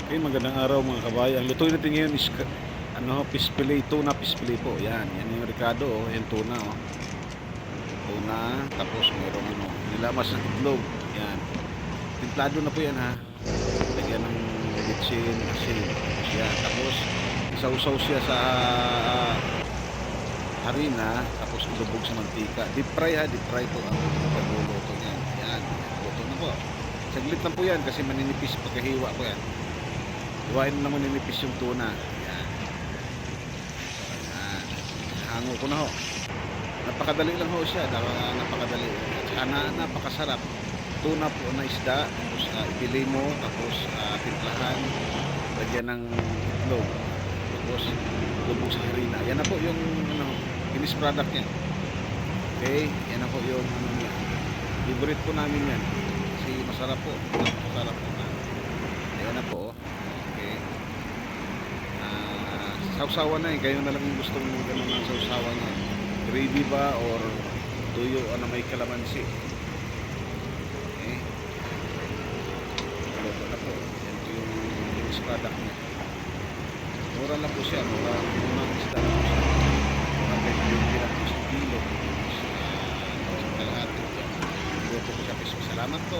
Okay, magandang araw mga kabayan. Ang lutuin natin ngayon is fish fillet, tuna fish fillet po. Yan, yan yung Ricardo, oh, yung tuna, oh. Tuna, tapos mayroong nilamas ng itlog. Yan. Timplado na po yan ha. Lagyan ng bitsin, asin. Yan, tapos sausaw siya sa harina, tapos ilubog sa mantika. Deep fry ha, deep fry po ang pagluluto niyan. Yan, luto na po. Saglit lang po yan kasi maninipis pagkahiwa po yan. Iwain mo naman ninipis yung tuna. Yan. Yan. Hango ko na ho. Napakadali lang ho siya. Napakadali. At saka napakasarap. Tuna po na isda. Tapos ipili mo. Tapos timplahan. Lagyan ng itlog. Tapos lubog sa harina. Yan na po yung finished product niya. Okay. Yan na po yung niya. Favorite po namin yan. Kasi masarap po. Masarap po na. Yan na po. Okay. Sausawan na kayo na lang yung gusto mong gano'n ng sausawan niya. Gravy ba or tuyo na may kalamansi. Okay. Luto na po. Yan po yung finished product niya. Mura lang po siya. Mura ng isda lang po siya. Mura kahit yung lang po sa kilo. Sa kalahati. Luto po siya. Salamat po.